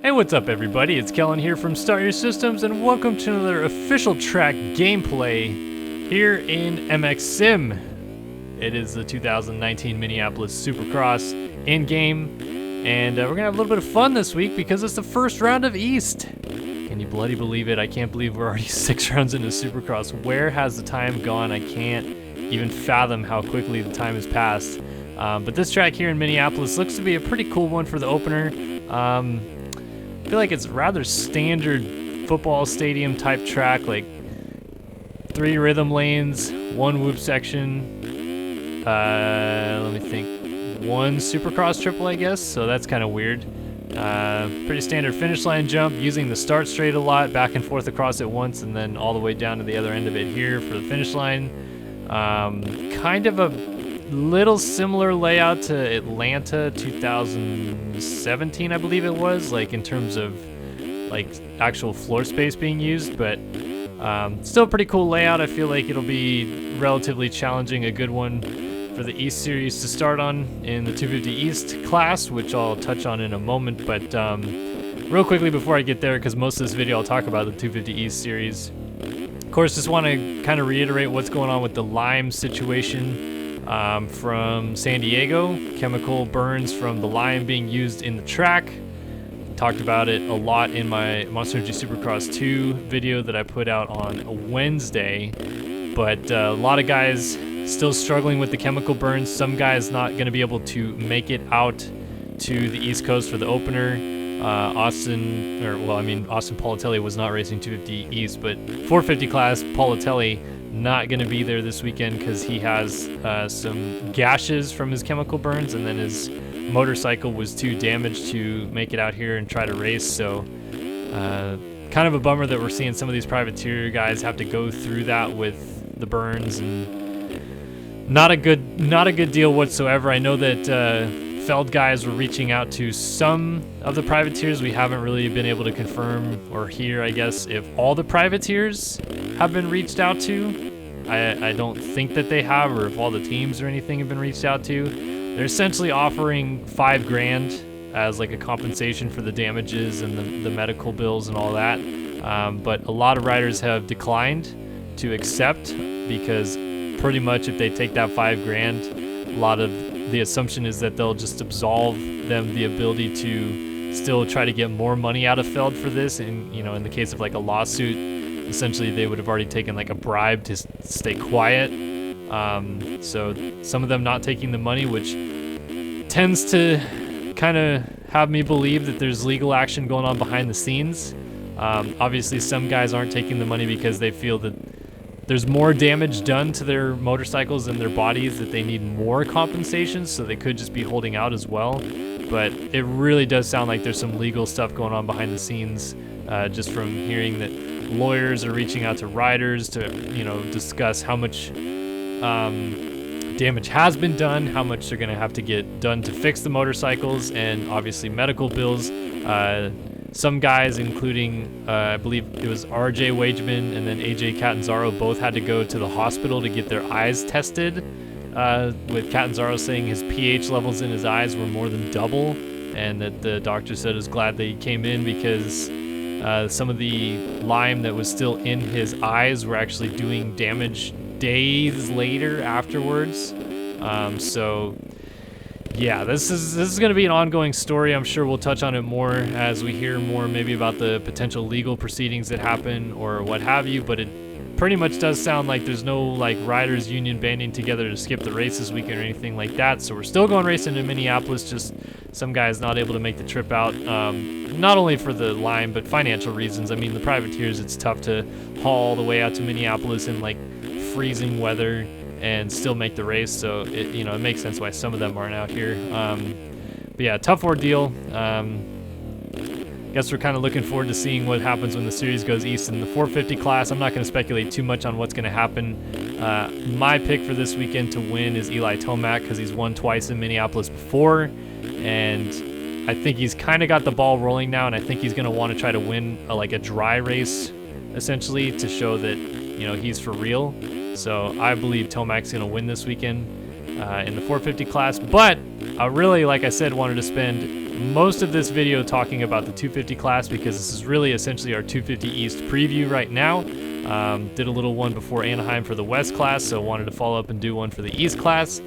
Hey, what's up everybody? It's Kellen here from Start Your Systems, and welcome to another official track gameplay here in MX Sim. It is the 2019 Minneapolis Supercross in-game, and we're gonna have a little bit of fun this week because it's the first round of East. Can you bloody believe it? I can't believe we're already 6 rounds into Supercross. Where has the time gone? I can't even fathom how quickly the time has passed. But this track here in Minneapolis looks to be a pretty cool one for the opener. I feel like it's rather standard football stadium type track, like 3 rhythm lanes, 1 whoop section, let me think, 1 Supercross triple, I guess, so that's kind of weird. Pretty standard finish line jump, using the start straight a lot, back and forth across it once, and then all the way down to the other end of it here for the finish line. Kind of a little similar layout to Atlanta 2017, I believe it was, like in terms of like actual floor space being used, but still a pretty cool layout. I feel like it'll be relatively challenging, a good one for the East Series to start on in the 250 East class, which I'll touch on in a moment. But real quickly before I get there, because most of this video I'll talk about the 250 East Series, of course, just want to kind of reiterate what's going on with the lime situation. From San Diego, chemical burns from the lime being used in the track. Talked about it a lot in my Monster Energy Supercross 2 video that I put out on a Wednesday, but a lot of guys still struggling with the chemical burns. Some guys not going to be able to make it out to the East Coast for the opener. Austin Politelli was not racing 250 East, but 450 class Politelli not going to be there this weekend because he has some gashes from his chemical burns, and then his motorcycle was too damaged to make it out here and try to race. So kind of a bummer that we're seeing some of these privateer guys have to go through that with the burns, and not a good deal whatsoever. I know that Feld guys were reaching out to some of the privateers. We haven't really been able to confirm or hear, I guess, if all the privateers have been reached out to. I don't think that they have, or if all the teams or anything have been reached out to. They're essentially offering $5 grand as like a compensation for the damages and the medical bills and all that. But a lot of riders have declined to accept, because pretty much if they take that $5 grand, a lot of the assumption is that they'll just absolve them the ability to still try to get more money out of Feld for this. And, you know, in the case of like a lawsuit, essentially they would have already taken like a bribe to stay quiet. So some of them not taking the money, which tends to kind of have me believe that there's legal action going on behind the scenes. Obviously some guys aren't taking the money because they feel that there's more damage done to their motorcycles and their bodies, that they need more compensation, so they could just be holding out as well. But it really does sound like there's some legal stuff going on behind the scenes, just from hearing that lawyers are reaching out to riders to, you know, discuss how much damage has been done, how much they're going to have to get done to fix the motorcycles, and obviously medical bills. Some guys, including I believe it was RJ Wageman and then AJ Catanzaro, both had to go to the hospital to get their eyes tested, with Catanzaro saying his pH levels in his eyes were more than double, and that the doctor said is glad they came in because some of the lime that was still in his eyes were actually doing damage days later afterwards. So yeah, this is going to be an ongoing story. I'm sure we'll touch on it more as we hear more maybe about the potential legal proceedings that happen or what have you, but it pretty much does sound like there's no like riders union banding together to skip the race this weekend or anything like that. So we're still going racing in Minneapolis, just some guys not able to make the trip out, not only for the lime but financial reasons. I mean, the privateers, it's tough to haul all the way out to Minneapolis in like freezing weather and still make the race, so it makes sense why some of them aren't out here. But yeah, tough ordeal. Guess we're kind of looking forward to seeing what happens when the series goes east in the 450 class. I'm not going to speculate too much on what's going to happen. My pick for this weekend to win is Eli Tomac, because he's won twice in Minneapolis before, and I think he's kind of got the ball rolling now, and I think he's going to want to try to win a dry race, essentially, to show that he's for real. So I believe Tomac's going to win this weekend in the 450 class. But I really, like I said, wanted to spend most of this video talking about the 250 class because this is really essentially our 250 East preview right now. Did a little one before Anaheim for the West class, so wanted to follow up and do one for the East class.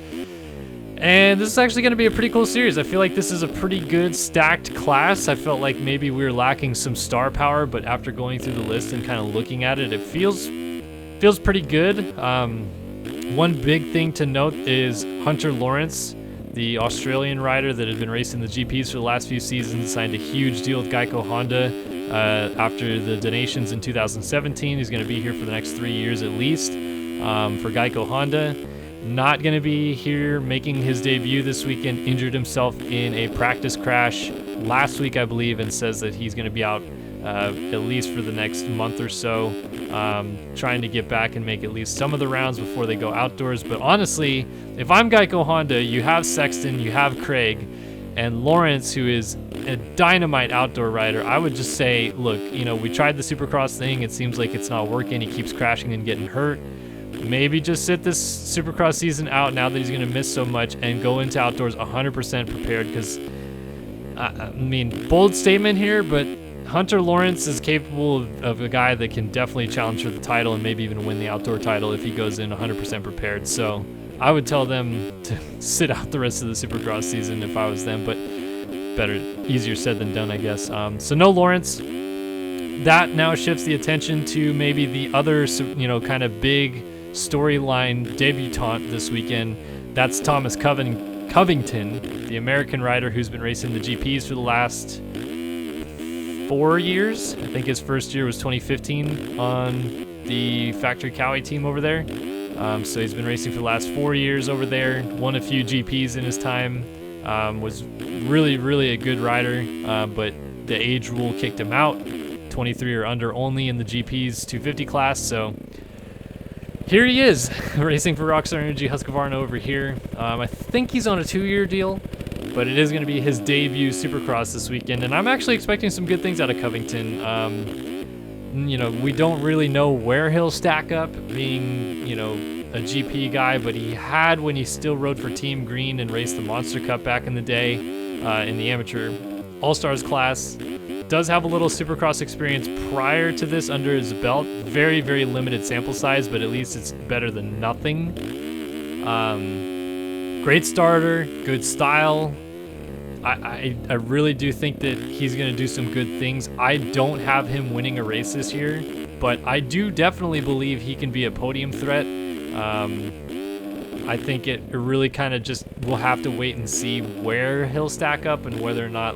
And this is actually going to be a pretty cool series. I feel like this is a pretty good stacked class. I felt like maybe we were lacking some star power, but after going through the list and kind of looking at it, it feels pretty good. One big thing to note is Hunter Lawrence, the Australian rider that had been racing the GPs for the last few seasons, signed a huge deal with Geico Honda after the donations in 2017. He's going to be here for the next 3 years at least for Geico Honda. Not going to be here making his debut this weekend. Injured himself in a practice crash last week, I believe, and says that he's going to be out at least for the next month or so, trying to get back and make at least some of the rounds before they go outdoors. But honestly, if I'm Geico Honda, you have Sexton, you have Craig, and Lawrence, who is a dynamite outdoor rider. I would just say, look, we tried the Supercross thing. It seems like it's not working. He keeps crashing and getting hurt. Maybe just sit this Supercross season out now that he's going to miss so much and go into outdoors 100% prepared, because, bold statement here, but Hunter Lawrence is capable of a guy that can definitely challenge for the title and maybe even win the outdoor title if he goes in 100% prepared. So I would tell them to sit out the rest of the Supercross season if I was them, but easier said than done, I guess. So no Lawrence. That now shifts the attention to maybe the other, kind of big storyline debutant this weekend. That's Thomas Covington, the American rider who's been racing the GPs for the last 4 years. I think his first year was 2015 on the Factory Cowie team over there. So he's been racing for the last 4 years over there. Won a few GPs in his time. Was really, really a good rider, but the age rule kicked him out. 23 or under only in the GP's 250 class. So here he is, racing for Rockstar Energy Husqvarna over here. I think he's on a 2-year deal, but it is going to be his debut Supercross this weekend, and I'm actually expecting some good things out of Covington. We don't really know where he'll stack up, being, a GP guy, but he had when he still rode for Team Green and raced the Monster Cup back in the day in the amateur All-Stars class. Does have a little Supercross experience prior to this under his belt. Very, very limited sample size, but at least it's better than nothing. Great starter, good style. I really do think that he's going to do some good things. I don't have him winning a race this year, but I do definitely believe he can be a podium threat. I think it really kind of just, we'll have to wait and see where he'll stack up and whether or not,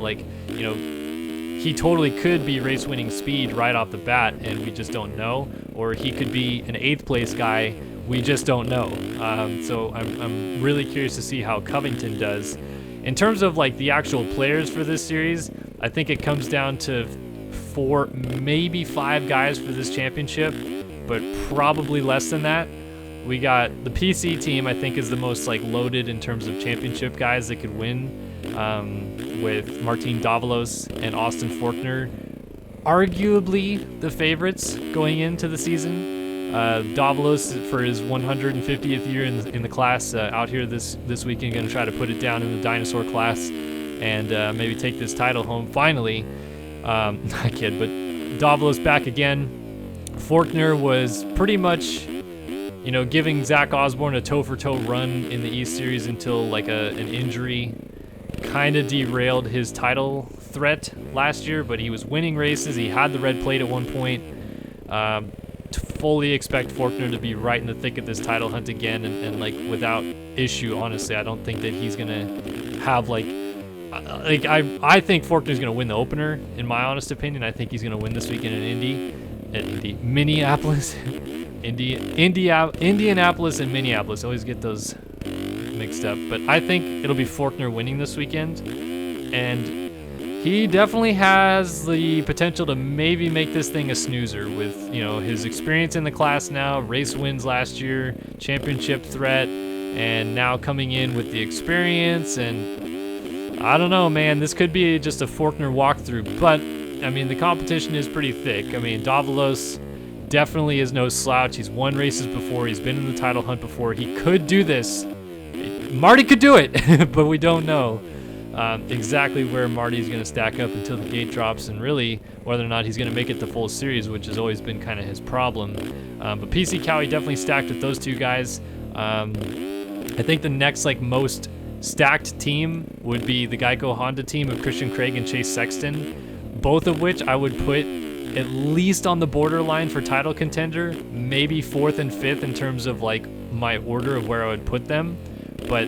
he totally could be race winning speed right off the bat and we just don't know, or he could be an 8th place guy, we just don't know. So I'm really curious to see how Covington does. In terms of the actual players for this series, I think it comes down to 4, maybe 5 guys for this championship, but probably less than that. We got the PC team, I think, is the most loaded in terms of championship guys that could win, with Martin Davalos and Austin Faulkner arguably the favorites going into the season. Davalos for his 150th year in the class, out here this weekend, going to try to put it down in the dinosaur class and maybe take this title home finally. Not kid, but Davalos back again. Faulkner was pretty much giving Zach Osborne a toe-for-toe run in the East Series until an injury kind of derailed his title threat last year, but he was winning races. He had the red plate at one point. To fully expect Faulkner to be right in the thick of this title hunt again and without issue, honestly. I don't think that he's going to have I think Faulkner's going to win the opener, in my honest opinion. I think he's going to win this weekend in Minneapolis. Indianapolis and Minneapolis. I always get those mixed up. But I think it'll be Faulkner winning this weekend. And he definitely has the potential to maybe make this thing a snoozer with, his experience in the class now, race wins last year, championship threat, and now coming in with the experience. And I don't know, man, this could be just a Faulkner walkthrough. But, the competition is pretty thick. Davalos definitely is no slouch. He's won races before. He's been in the title hunt before. He could do this. Marty could do it, but we don't know. exactly where Marty's going to stack up until the gate drops, and really whether or not he's going to make it the full series, which has always been kind of his problem. But PC Cowie definitely stacked with those two guys. I think the next most stacked team would be the Geico Honda team of Christian Craig and Chase Sexton, both of which I would put at least on the borderline for title contender, maybe 4th and 5th in terms of my order of where I would put them, but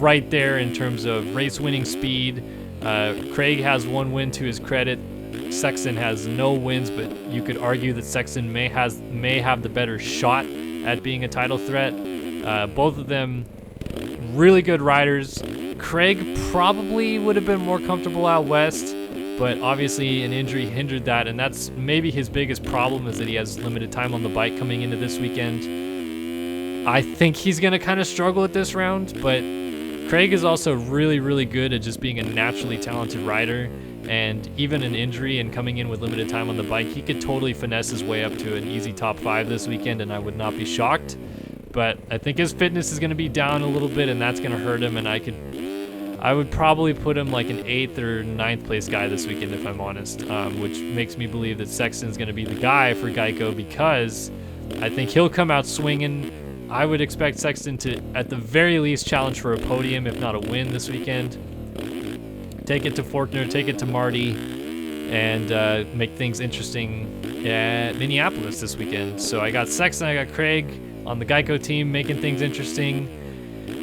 right there in terms of race winning speed. Craig has 1 win to his credit. Sexton has no wins, but you could argue that Sexton may have the better shot at being a title threat. Both of them really good riders. Craig probably would have been more comfortable out west, but obviously an injury hindered that, and that's maybe his biggest problem, is that he has limited time on the bike coming into this weekend. I think he's going to kind of struggle at this round, but Craig is also really, really good at just being a naturally talented rider, and even an injury and coming in with limited time on the bike, he could totally finesse his way up to an easy top 5 this weekend, and I would not be shocked. But I think his fitness is going to be down a little bit, and that's going to hurt him, and I would probably put him like an 8th or 9th place guy this weekend, if I'm honest, which makes me believe that Sexton's going to be the guy for Geico, because I think he'll come out swinging. I would expect Sexton to, at the very least, challenge for a podium, if not a win this weekend. Take it to Faulkner, take it to Marty, and make things interesting at Minneapolis this weekend. So I got Sexton, I got Craig on the Geico team, making things interesting.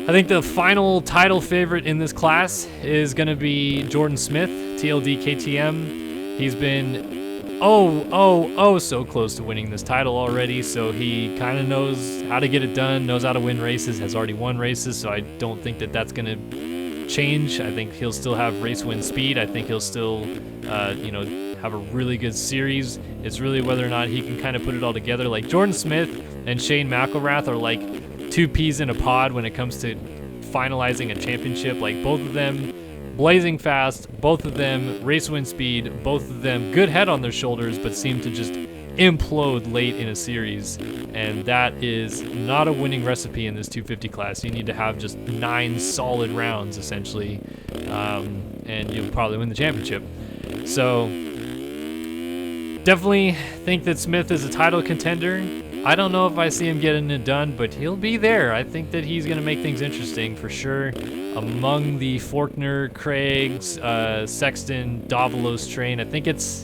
I think the final title favorite in this class is going to be Jordan Smith, TLD KTM. He's been so close to winning this title already, so he kind of knows how to get it done, knows how to win races, has already won races, so I don't think that that's going to change. I think he'll still have race win speed. I think he'll still, have a really good series. It's really whether or not he can kind of put it all together. Like Jordan Smith and Shane McElrath are like 2 peas in a pod when it comes to finalizing a championship. Like both of them blazing fast, both of them race win speed, both of them good head on their shoulders, but seem to just implode late in a series, and that is not a winning recipe in this 250 class. You need to have just 9 solid rounds essentially, and you'll probably win the championship. So definitely think that Smith is a title contender. I don't know if I see him getting it done, but he'll be there. I think that he's going to make things interesting for sure. Among the Faulkner, Craigs, Sexton, Davalos train, I think it's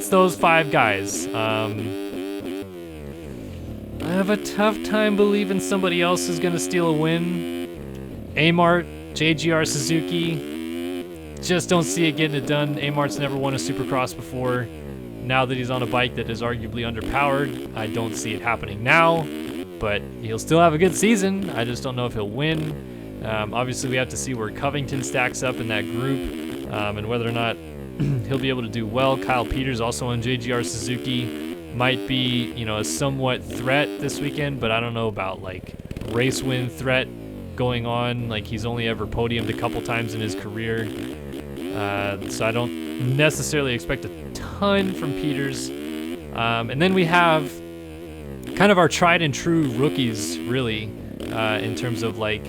those 5 guys. I have a tough time believing somebody else is going to steal a win. Amart, JGR Suzuki, just don't see it getting it done. Amart's never won a Supercross before. Now that he's on a bike that is arguably underpowered, I don't see it happening now, but he'll still have a good season. I just don't know if he'll win. Obviously, we have to see where Covington stacks up in that group, and whether or not he'll be able to do well. Kyle Peters, also on JGR Suzuki, might be, a somewhat threat this weekend, but I don't know about like race win threat going on. Like he's only ever podiumed a couple times in his career, so I don't necessarily expect a ton from Peters. And then we have kind of our tried and true rookies, really, in terms of like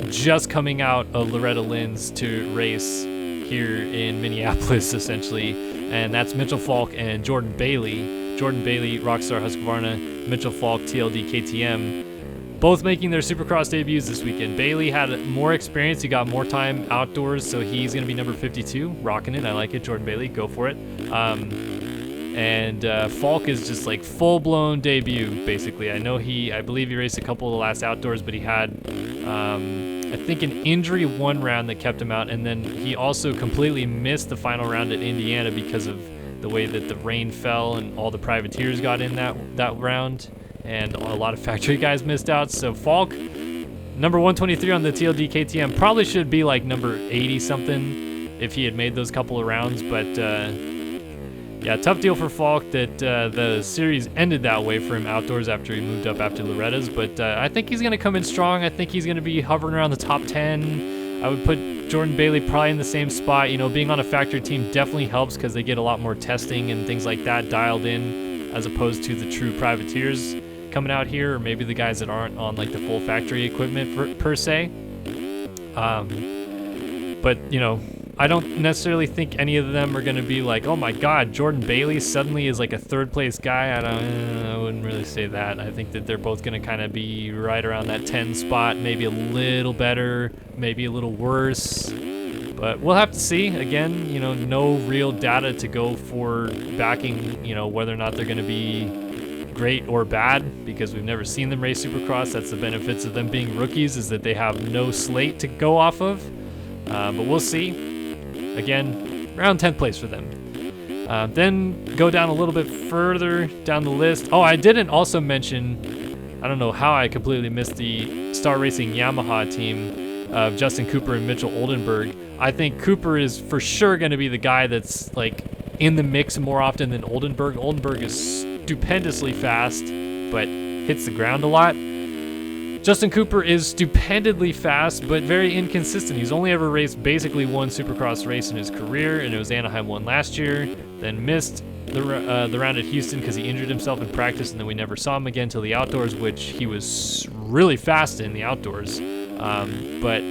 just coming out of Loretta Lynn's to race here in Minneapolis, essentially, and that's Mitchell Falk and Jordan Bailey. Jordan Bailey, Rockstar Husqvarna, Mitchell Falk, TLD KTM. Both making their Supercross debuts this weekend. Bailey had more experience. He got more time outdoors, so he's going to be number 52. Rocking it. I like it. Jordan Bailey, go for it. And Falk is just like full-blown debut, basically. I believe he raced a couple of the last outdoors, but he had, I think, an injury one round that kept him out, and then he also completely missed the final round at Indiana because of the way that the rain fell and all the privateers got in that round. And a lot of factory guys missed out. So Falk, number 123 on the TLD KTM, probably should be like number 80 something if he had made those couple of rounds. But yeah, tough deal for Falk that the series ended that way for him outdoors after he moved up after Loretta's. But I think he's going to come in strong. I think he's going to be hovering around the top 10. I would put Jordan Bailey probably in the same spot. Being on a factory team definitely helps because they get a lot more testing and things like that dialed in, as opposed to the true privateers coming out here, or maybe the guys that aren't on like the full factory equipment per se. But, I don't necessarily think any of them are going to be like, oh my God, Jordan Bailey suddenly is like a third place guy. I wouldn't really say that. I think that they're both going to kind of be right around that 10 spot, maybe a little better, maybe a little worse. But we'll have to see. Again, no real data to go for backing, whether or not they're going to be great or bad, because we've never seen them race Supercross. That's the benefits of them being rookies, is that they have no slate to go off of. But we'll see. Again, around 10th place for them. Then go down a little bit further down the list. Oh, I didn't also mention, I don't know how I completely missed the Star Racing Yamaha team of Justin Cooper and Mitchell Oldenburg. I think Cooper is for sure going to be the guy that's like in the mix more often than Oldenburg. Oldenburg is stupendously fast, but hits the ground a lot. Justin Cooper is stupendly fast, but very inconsistent. He's only ever raced basically one Supercross race in his career, and it was Anaheim 1 last year. Then missed the round at Houston because he injured himself in practice, and then we never saw him again till the outdoors, which he was really fast in the outdoors. But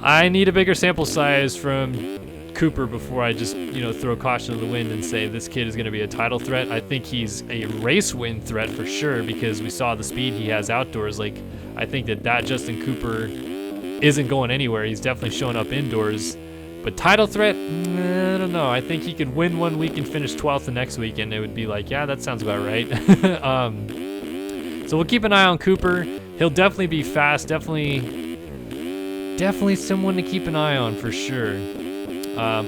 I need a bigger sample size from Cooper before I just throw caution to the wind and say this kid is going to be a title threat. I think he's a race win threat for sure, because we saw the speed he has outdoors. Like, I think that Justin Cooper isn't going anywhere. He's definitely showing up indoors. But title threat, I don't know. I think he could win one week and finish 12th the next week, and it would be like, yeah, that sounds about right. So we'll keep an eye on Cooper. He'll definitely be fast. Definitely someone to keep an eye on for sure.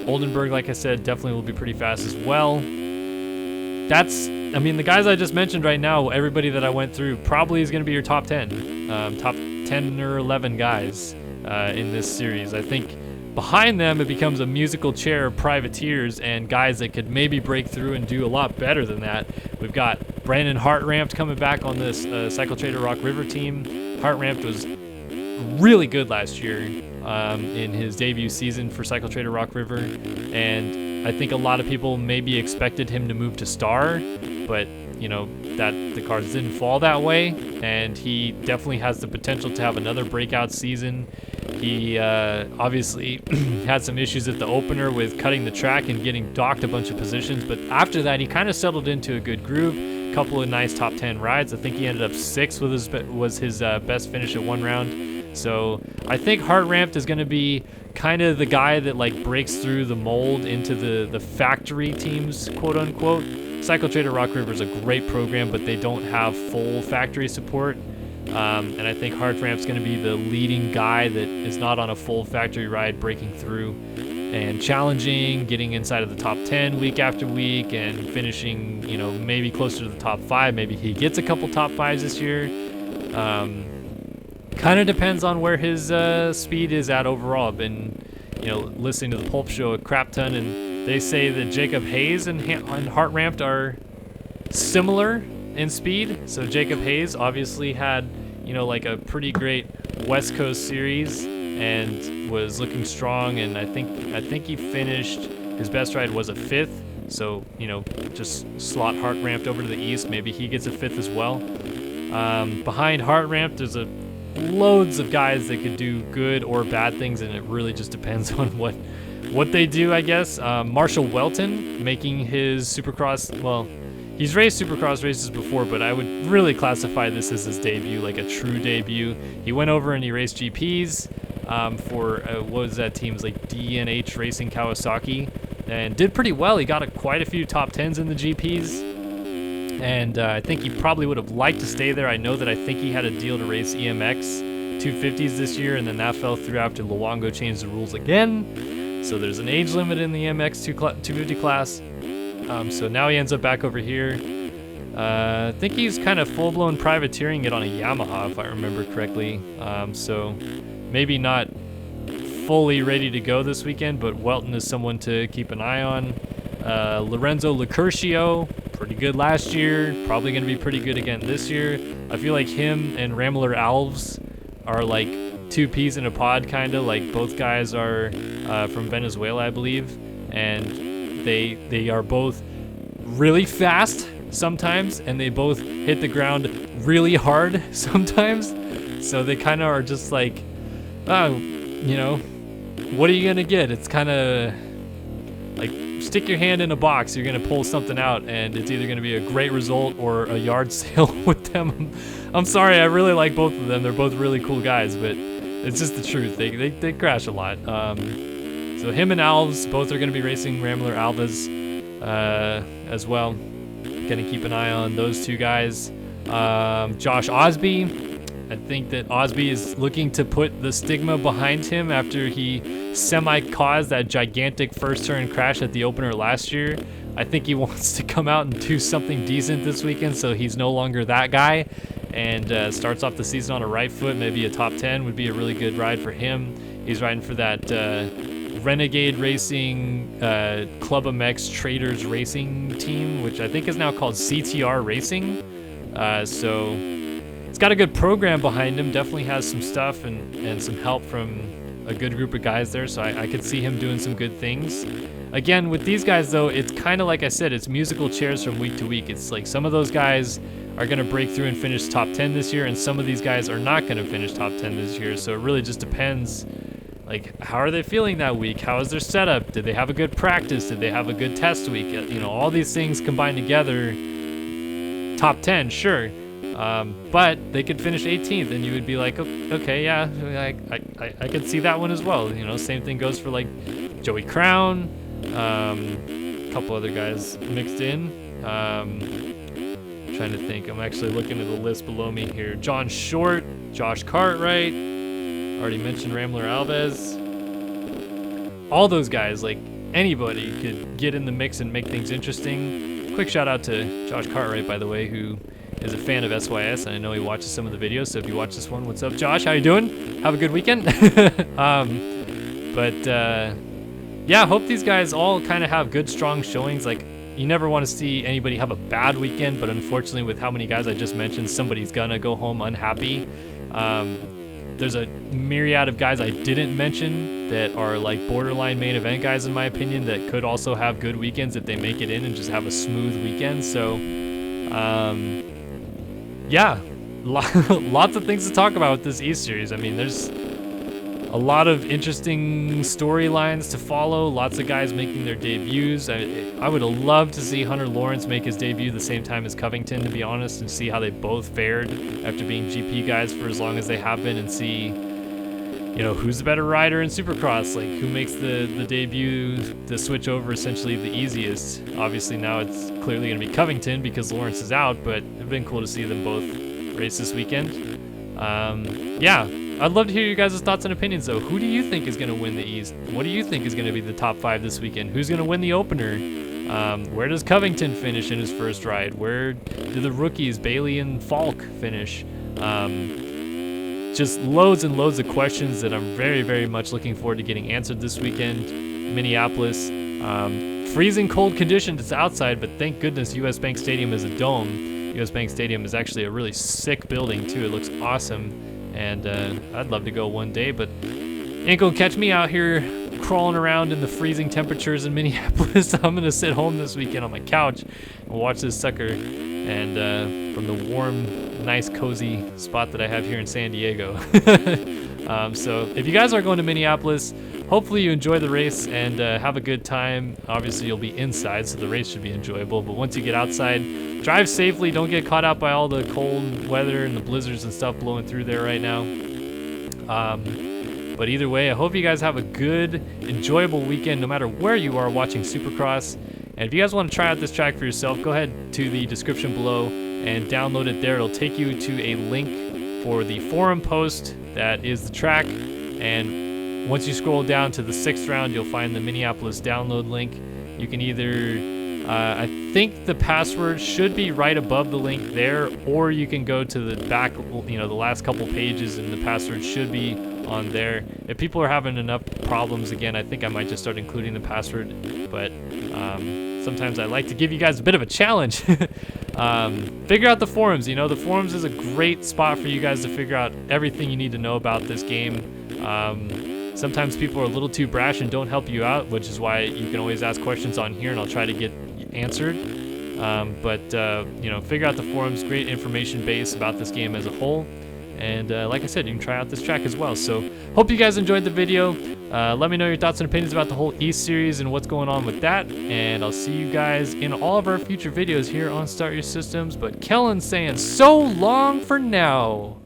Oldenburg, like I said, definitely will be pretty fast as well. The guys I just mentioned right now, everybody that I went through, probably is going to be your top 10. Top 10 or 11 guys in this series. I think behind them, it becomes a musical chair of privateers and guys that could maybe break through and do a lot better than that. We've got Brandon Hartrampt coming back on this Cycle Trader Rock River team. Hartrampt was really good last year in his debut season for Cycle Trader Rock River, and I think a lot of people maybe expected him to move to Star, but that the cards didn't fall that way, and he definitely has the potential to have another breakout season. He obviously had some issues at the opener with cutting the track and getting docked a bunch of positions, but after that he kind of settled into a good groove. A couple of nice top 10 rides. I think he ended up 6th was his best finish at one round. So I think Hartrampt is going to be kind of the guy that like breaks through the mold into the factory teams, quote unquote. Cycle Trader Rock River is a great program, but they don't have full factory support. And I think Hartramp's going to be the leading guy that is not on a full factory ride, breaking through and challenging, getting inside of the top 10 week after week, and finishing, maybe closer to the top 5. Maybe he gets a couple top 5s this year. Kind of depends on where his speed is at overall. I've been, listening to the Pulp Show a crap ton, and they say that Jacob Hayes and Hartrampt are similar in speed. So Jacob Hayes obviously had, like a pretty great West Coast series and was looking strong, and I think he finished, his best ride was a 5th. So, just slot Hartrampt over to the east. Maybe he gets a 5th as well. Behind Hartrampt, there's loads of guys that could do good or bad things, and it really just depends on what they do, I guess. Marshall Welton making his Supercross, well, he's raced Supercross races before, but I would really classify this as his debut, like a true debut. He went over and he raced GPs for, what was that team's, like D&H Racing Kawasaki, and did pretty well. He got quite a few top 10s in the GPs. And I think he probably would have liked to stay there. I think he had a deal to race EMX 250s this year, and then that fell through after Luongo changed the rules again. So there's an age limit in the EMX 250 class. So now he ends up back over here. I think he's kind of full-blown privateering it on a Yamaha, if I remember correctly. So maybe not fully ready to go this weekend, but Welton is someone to keep an eye on. Lorenzo Lecurcio, pretty good last year, probably going to be pretty good again this year. I feel like him and Ramler Alves are like two peas in a pod, kind of. Like, both guys are from Venezuela, I believe, and they are both really fast sometimes, and they both hit the ground really hard sometimes. So they kind of are just like, what are you gonna get? It's kind of like stick your hand in a box. You're gonna pull something out, and it's either gonna be a great result or a yard sale with them. I'm sorry, I really like both of them. They're both really cool guys, but it's just the truth. They crash a lot. So him and Alves both are gonna be racing Rambler Alves as well. Gonna keep an eye on those two guys. Josh Osby. I think that Osby is looking to put the stigma behind him after he semi-caused that gigantic first turn crash at the opener last year. I think he wants to come out and do something decent this weekend, so he's no longer that guy, and starts off the season on a right foot. Maybe a top 10 would be a really good ride for him. He's riding for that Renegade Racing Club MX Traders Racing team, which I think is now called CTR Racing. So it's got a good program behind him, definitely has some stuff and some help from a good group of guys there, so I could see him doing some good things. Again, with these guys though, it's kind of like I said, it's musical chairs from week to week. It's like some of those guys are going to break through and finish top 10 this year, and some of these guys are not going to finish top 10 this year, so it really just depends. Like, how are they feeling that week? How is their setup? Did they have a good practice? Did they have a good test week? You know, all these things combined together, top 10, sure. But they could finish 18th, and you would be like, okay, yeah, I could see that one as well. You know, same thing goes for like Joey Crown, a couple other guys mixed in. Trying to think. I'm actually looking at the list below me here. John Short, Josh Cartwright, already mentioned Rambler Alves. All those guys, like anybody could get in the mix and make things interesting. Quick shout out to Josh Cartwright, by the way, who is a fan of SYS, and I know he watches some of the videos, so if you watch this one, what's up, Josh? How you doing? Have a good weekend. Yeah, hope these guys all kind of have good, strong showings. Like, you never want to see anybody have a bad weekend, but unfortunately, with how many guys I just mentioned, somebody's gonna go home unhappy. There's a myriad of guys I didn't mention that are like borderline main event guys, in my opinion, that could also have good weekends if they make it in and just have a smooth weekend. So, yeah, lots of things to talk about with this East Series. I mean, there's a lot of interesting storylines to follow, lots of guys making their debuts. I would have loved to see Hunter Lawrence make his debut the same time as Covington, to be honest, and see how they both fared after being GP guys for as long as they have been, and see, you know, who's the better rider in Supercross, like who makes the debut, the switch over essentially the easiest. Obviously now it's clearly going to be Covington because Lawrence is out, but it'd been cool to see them both race this weekend. Yeah, I'd love to hear you guys' thoughts and opinions though. Who do you think is going to win the East? What do you think is going to be the top 5 this weekend? Who's going to win the opener? Where does Covington finish in his first ride? Where do the rookies, Bailey and Falk, finish? Just loads and loads of questions that I'm very, very much looking forward to getting answered this weekend. Minneapolis, freezing cold conditions, it's outside, but thank goodness US Bank Stadium is a dome. US Bank Stadium is actually a really sick building too. It looks awesome, and I'd love to go one day, but ain't gonna catch me out here crawling around in the freezing temperatures in Minneapolis. I'm gonna sit home this weekend on my couch and watch this sucker, and from the warm, nice, cozy spot that I have here in San Diego. So if you guys are going to Minneapolis, hopefully you enjoy the race and have a good time. Obviously you'll be inside, so the race should be enjoyable, but once you get outside, drive safely. Don't get caught out by all the cold weather and the blizzards and stuff blowing through there right now. But either way, I hope you guys have a good, enjoyable weekend no matter where you are watching Supercross. And if you guys want to try out this track for yourself, go ahead to the description below and download it there. It'll take you to a link for the forum post that is the track. And once you scroll down to the 6th round, you'll find the Minneapolis download link. You can either, I think the password should be right above the link there, or you can go to the back, you know, the last couple pages, and the password should be on there. If people are having enough problems, again, I think I might just start including the password, but sometimes I like to give you guys a bit of a challenge. Figure out the forums. You know, the forums is a great spot for you guys to figure out everything you need to know about this game. Sometimes people are a little too brash and don't help you out, which is why you can always ask questions on here and I'll try to get answered. You know, figure out the forums, great information base about this game as a whole. And like I said, you can try out this track as well. So hope you guys enjoyed the video. Let me know your thoughts and opinions about the whole East series and what's going on with that. And I'll see you guys in all of our future videos here on Start Your Systems. But Kellen's saying so long for now.